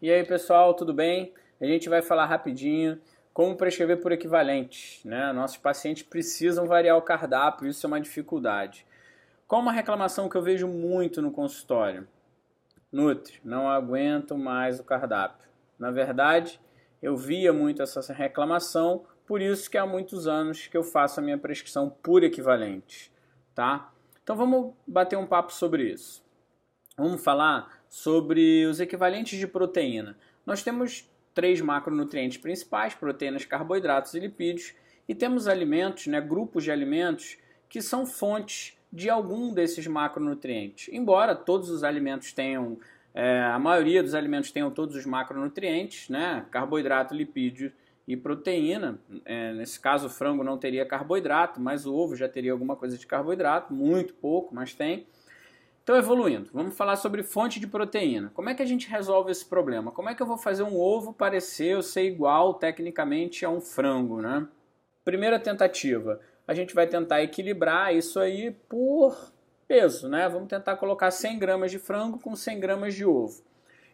E aí pessoal, tudo bem? A gente vai falar rapidinho como prescrever por equivalentes, né? Nossos pacientes precisam variar o cardápio, isso é uma dificuldade. Qual uma reclamação que eu vejo muito no consultório? Nutri, não aguento mais o cardápio. Na verdade, eu via muito essa reclamação, por isso que há muitos anos que eu faço a minha prescrição por equivalentes, tá? Então vamos bater um papo sobre isso. Vamos falar sobre os equivalentes de proteína. Nós temos 3 macronutrientes principais, proteínas, carboidratos e lipídios, e temos alimentos, né, grupos de alimentos que são fontes de algum desses macronutrientes. Embora todos os alimentos tenham, a maioria dos alimentos tenham todos os macronutrientes, né, carboidrato, lipídio e proteína. Nesse caso o frango não teria carboidrato, mas o ovo já teria alguma coisa de carboidrato, muito pouco, mas tem. Então, evoluindo, vamos falar sobre fonte de proteína. Como é que a gente resolve esse problema? Como é que eu vou fazer um ovo parecer ou ser igual tecnicamente a um frango, né? Primeira tentativa, a gente vai tentar equilibrar isso aí por peso, né? Vamos tentar colocar 100 gramas de frango com 100 gramas de ovo.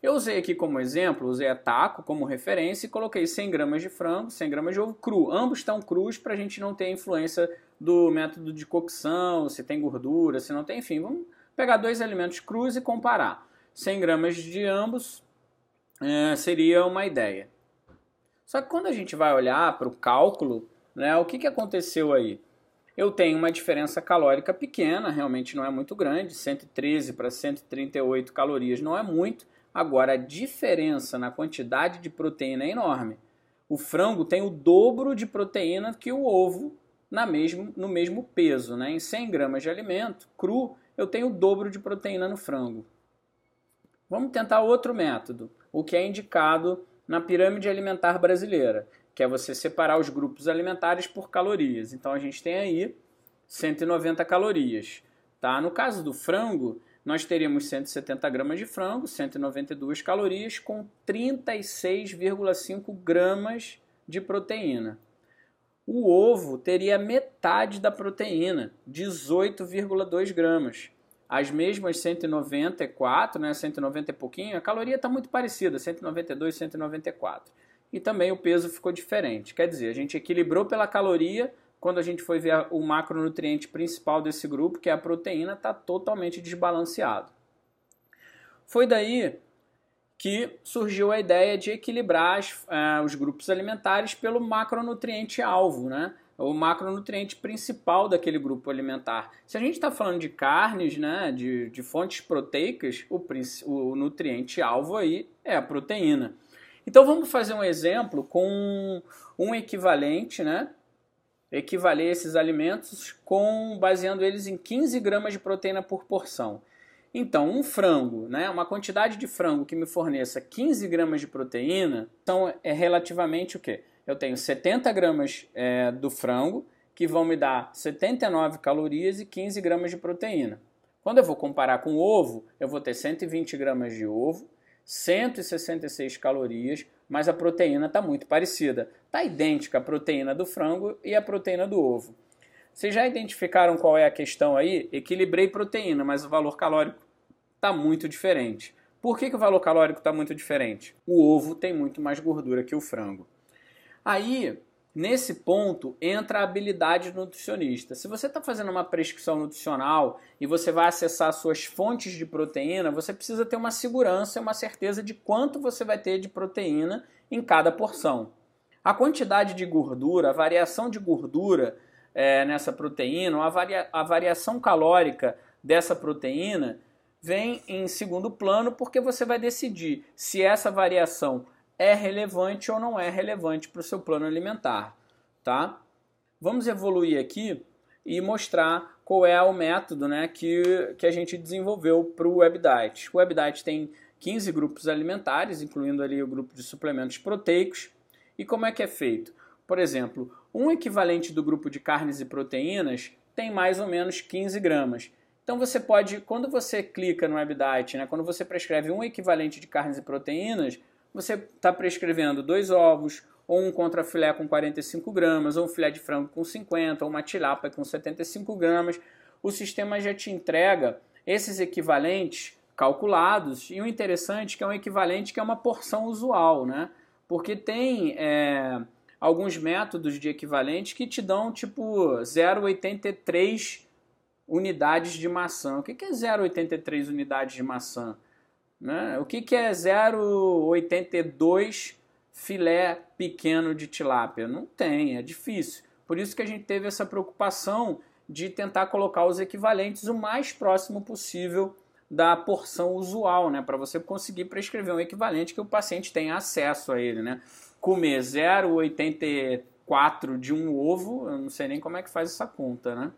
Eu usei aqui como exemplo, usei a taco como referência e coloquei 100 gramas de frango, 100 gramas de ovo cru. Ambos estão crus para a gente não ter influência do método de cocção, se tem gordura, se não tem, enfim, vamos pegar 2 alimentos crus e comparar. 100 gramas de ambos seria uma ideia. Só que quando a gente vai olhar para o cálculo, né, o que aconteceu aí? Eu tenho uma diferença calórica pequena, realmente não é muito grande, 113 para 138 calorias não é muito. Agora, a diferença na quantidade de proteína é enorme. O frango tem o dobro de proteína que o ovo no mesmo peso, né? Em 100 gramas de alimento cru, eu tenho o dobro de proteína no frango. Vamos tentar outro método, o que é indicado na pirâmide alimentar brasileira, que é você separar os grupos alimentares por calorias. Então a gente tem aí 190 calorias. Tá? No caso do frango, nós teríamos 170 gramas de frango, 192 calorias, com 36,5 gramas de proteína. O ovo teria metade da proteína, 18,2 gramas. As mesmas 194, né, 190 e pouquinho, a caloria está muito parecida, 192, 194. E também o peso ficou diferente. Quer dizer, a gente equilibrou pela caloria, quando a gente foi ver o macronutriente principal desse grupo, que é a proteína, está totalmente desbalanceado. Foi daí que surgiu a ideia de equilibrar os grupos alimentares pelo macronutriente-alvo, né? O macronutriente principal daquele grupo alimentar. Se a gente está falando de carnes, né, de fontes proteicas, o nutriente-alvo aí é a proteína. Então vamos fazer um exemplo com um equivalente, né? Equivaler esses alimentos baseando eles em 15 gramas de proteína por porção. Então, um frango, né, uma quantidade de frango que me forneça 15 gramas de proteína, então é relativamente o quê? Eu tenho 70 gramas do frango, que vão me dar 79 calorias e 15 gramas de proteína. Quando eu vou comparar com o ovo, eu vou ter 120 gramas de ovo, 166 calorias, mas a proteína está muito parecida. Está idêntica a proteína do frango e a proteína do ovo. Vocês já identificaram qual é a questão aí? Equilibrei proteína, mas o valor calórico está muito diferente. Por que o valor calórico está muito diferente? O ovo tem muito mais gordura que o frango. Aí, nesse ponto, entra a habilidade do nutricionista. Se você está fazendo uma prescrição nutricional e você vai acessar suas fontes de proteína, você precisa ter uma segurança e uma certeza de quanto você vai ter de proteína em cada porção. A quantidade de gordura, a variação de gordura nessa proteína, a variação calórica dessa proteína vem em segundo plano, porque você vai decidir se essa variação é relevante ou não é relevante para o seu plano alimentar, tá? Vamos evoluir aqui e mostrar qual é o método, né, que a gente desenvolveu para o WebDiet. O WebDiet tem 15 grupos alimentares, incluindo ali o grupo de suplementos proteicos. E como é que é feito? Por exemplo, um equivalente do grupo de carnes e proteínas tem mais ou menos 15 gramas. Então você pode, quando você clica no WebDiet, né, quando você prescreve um equivalente de carnes e proteínas, você está prescrevendo 2 ovos, ou um contrafilé com 45 gramas, ou um filé de frango com 50, ou uma tilápia com 75 gramas. O sistema já te entrega esses equivalentes calculados, e o interessante é que é um equivalente que é uma porção usual, né? Porque tem alguns métodos de equivalente que te dão tipo 0,83 unidades de maçã. O que é 0,83 unidades de maçã? Né? O que é 0,82 filé pequeno de tilápia? Não tem, é difícil. Por isso que a gente teve essa preocupação de tentar colocar os equivalentes o mais próximo possível da porção usual, né? Para você conseguir prescrever um equivalente que o paciente tenha acesso a ele, né? Comer 0,84 de um ovo, eu não sei nem como é que faz essa conta, né?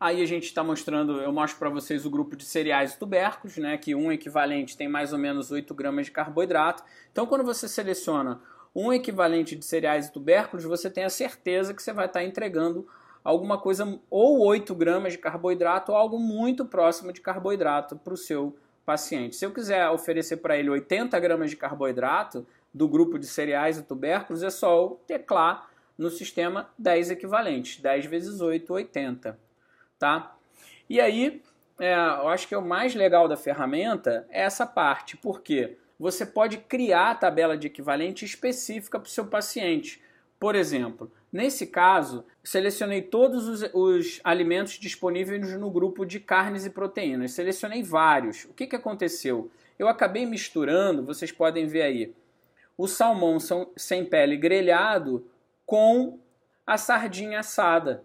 Aí a gente está mostrando, eu mostro para vocês o grupo de cereais e tubérculos, né, que um equivalente tem mais ou menos 8 gramas de carboidrato. Então, quando você seleciona um equivalente de cereais e tubérculos, você tem a certeza que você vai estar entregando alguma coisa, ou 8 gramas de carboidrato, ou algo muito próximo de carboidrato para o seu paciente. Se eu quiser oferecer para ele 80 gramas de carboidrato do grupo de cereais e tubérculos, é só eu teclar no sistema 10 equivalentes. 10 vezes 8, 80. Tá? E aí, eu acho que o mais legal da ferramenta é essa parte, porque você pode criar a tabela de equivalente específica para o seu paciente. Por exemplo, nesse caso, selecionei todos os alimentos disponíveis no grupo de carnes e proteínas. Selecionei vários. O que aconteceu? Eu acabei misturando, vocês podem ver aí, o salmão sem pele grelhado com a sardinha assada.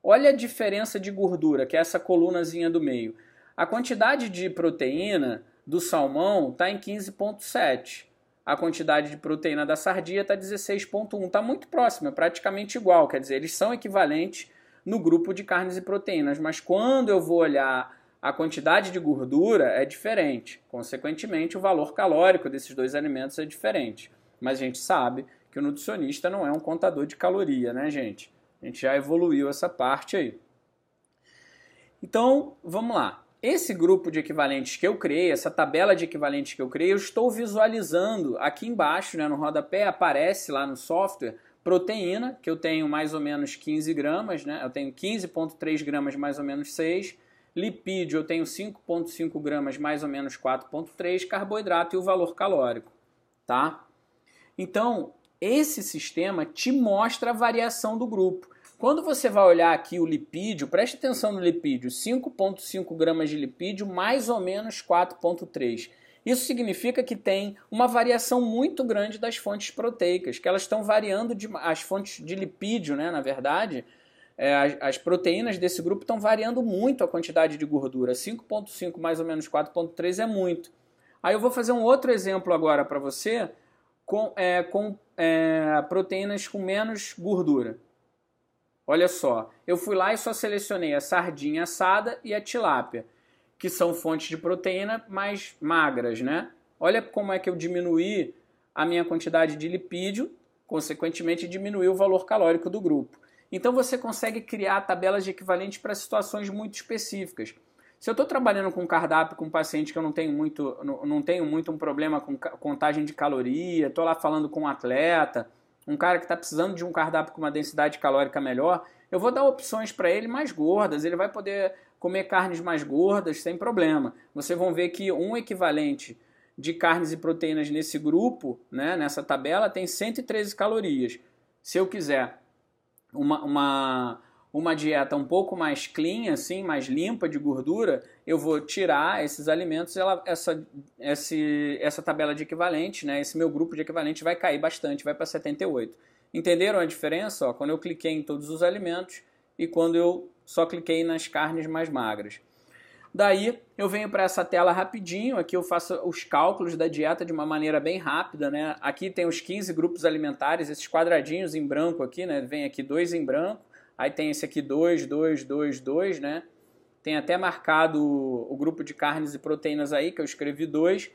Olha a diferença de gordura, que é essa colunazinha do meio. A quantidade de proteína do salmão está em 15,7. A quantidade de proteína da sardinha está 16,1. Está muito próximo, é praticamente igual. Quer dizer, eles são equivalentes no grupo de carnes e proteínas. Mas quando eu vou olhar a quantidade de gordura, é diferente. Consequentemente, o valor calórico desses dois alimentos é diferente. Mas a gente sabe que o nutricionista não é um contador de caloria, né, gente? A gente já evoluiu essa parte aí. Então, vamos lá. Esse grupo de equivalentes que eu criei, essa tabela de equivalentes que eu criei, eu estou visualizando aqui embaixo, né, no rodapé, aparece lá no software, proteína, que eu tenho mais ou menos 15 gramas, né? Eu tenho 15,3 gramas, mais ou menos 6. Lipídio, eu tenho 5,5 gramas, mais ou menos 4,3. Carboidrato e o valor calórico, tá? Então, esse sistema te mostra a variação do grupo. Quando você vai olhar aqui o lipídio, preste atenção no lipídio, 5,5 gramas de lipídio, mais ou menos 4,3. Isso significa que tem uma variação muito grande das fontes proteicas, que elas estão variando, as fontes de lipídio, né, na verdade, as proteínas desse grupo estão variando muito a quantidade de gordura. 5,5 mais ou menos 4,3 é muito. Aí eu vou fazer um outro exemplo agora para você, com proteínas com menos gordura. Olha só, eu fui lá e só selecionei a sardinha assada e a tilápia, que são fontes de proteína mais magras, né? Olha como é que eu diminuí a minha quantidade de lipídio, consequentemente diminuí o valor calórico do grupo. Então você consegue criar tabelas de equivalentes para situações muito específicas. Se eu estou trabalhando com cardápio com um paciente que eu não tenho muito um problema com contagem de caloria, estou lá falando com um atleta, um cara que está precisando de um cardápio com uma densidade calórica melhor, eu vou dar opções para ele mais gordas, ele vai poder comer carnes mais gordas sem problema. Vocês vão ver que um equivalente de carnes e proteínas nesse grupo, né, nessa tabela, tem 113 calorias. Se eu quiser uma dieta um pouco mais clean, assim, mais limpa de gordura, eu vou tirar esses alimentos, essa tabela de equivalente, né, esse meu grupo de equivalente vai cair bastante, vai para 78. Entenderam a diferença? Ó, quando eu cliquei em todos os alimentos e quando eu só cliquei nas carnes mais magras. Daí eu venho para essa tela rapidinho, aqui eu faço os cálculos da dieta de uma maneira bem rápida, né? Aqui tem os 15 grupos alimentares, esses quadradinhos em branco aqui, né? Vem aqui 2 em branco, aí tem esse aqui 2, 2, 2, 2, né? Tem até marcado o grupo de carnes e proteínas aí, que eu escrevi 2.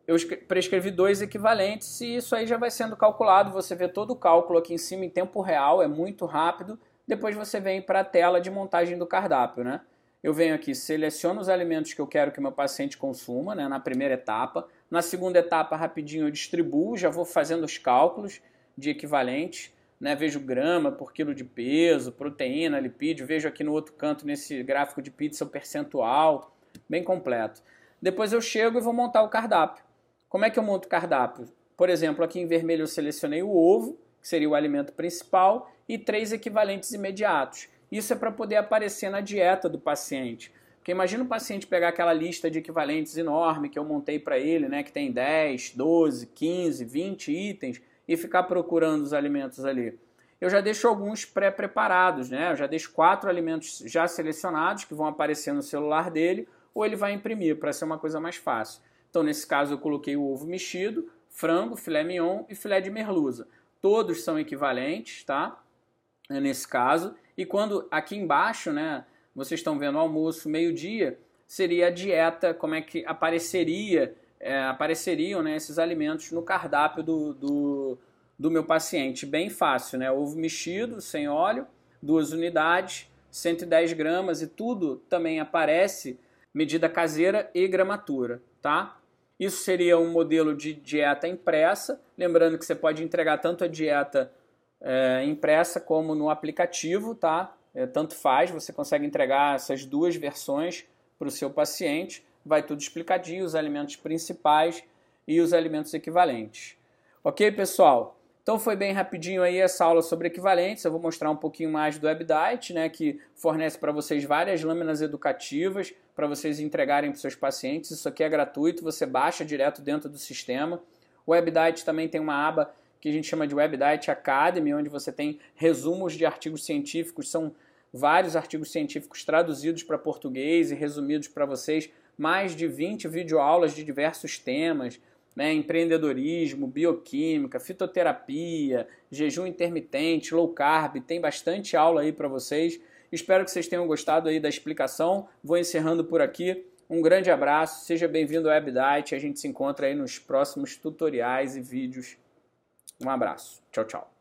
Eu prescrevi 2 equivalentes e isso aí já vai sendo calculado, você vê todo o cálculo aqui em cima em tempo real, é muito rápido. Depois você vem para a tela de montagem do cardápio, né? Eu venho aqui, seleciono os alimentos que eu quero que meu paciente consuma, né, na primeira etapa. Na segunda etapa, rapidinho, eu distribuo, já vou fazendo os cálculos de equivalentes, né, vejo grama por quilo de peso, proteína, lipídio, vejo aqui no outro canto, nesse gráfico de pizza, o percentual. bem completo. Depois eu chego e vou montar o cardápio. Como é que eu monto o cardápio? Por exemplo, aqui em vermelho eu selecionei o ovo, que seria o alimento principal, e 3 equivalentes imediatos. Isso é para poder aparecer na dieta do paciente. Porque imagina o paciente pegar aquela lista de equivalentes enorme que eu montei para ele, né, que tem 10, 12, 15, 20 itens, e ficar procurando os alimentos ali. Eu já deixo alguns pré-preparados, né? Eu já deixo 4 alimentos já selecionados que vão aparecer no celular dele, ou ele vai imprimir para ser uma coisa mais fácil. Então, nesse caso, eu coloquei o ovo mexido, frango, filé mignon e filé de merluza. Todos são equivalentes, tá? Nesse caso. E quando aqui embaixo, né, vocês estão vendo o almoço, meio-dia, seria a dieta, como é que apareceriam, né, esses alimentos no cardápio do meu paciente. Bem fácil, né? Ovo mexido, sem óleo, 2 unidades, 110 gramas e tudo também aparece medida caseira e gramatura, tá? Isso seria um modelo de dieta impressa, lembrando que você pode entregar tanto a dieta impressa como no aplicativo, tá? Tanto faz, você consegue entregar essas 2 versões para o seu paciente, vai tudo explicadinho, os alimentos principais e os alimentos equivalentes. Ok, pessoal? Então foi bem rapidinho aí essa aula sobre equivalentes. Eu vou mostrar um pouquinho mais do WebDiet, né, que fornece para vocês várias lâminas educativas para vocês entregarem para os seus pacientes. Isso aqui é gratuito, você baixa direto dentro do sistema. O WebDiet também tem uma aba que a gente chama de WebDiet Academy, onde você tem resumos de artigos científicos. São vários artigos científicos traduzidos para português e resumidos para vocês. Mais de 20 videoaulas de diversos temas, né, empreendedorismo, bioquímica, fitoterapia, jejum intermitente, low carb, tem bastante aula aí para vocês. Espero que vocês tenham gostado aí da explicação. Vou encerrando por aqui. Um grande abraço, seja bem-vindo ao WebDiet. A gente se encontra aí nos próximos tutoriais e vídeos. Um abraço. Tchau, tchau.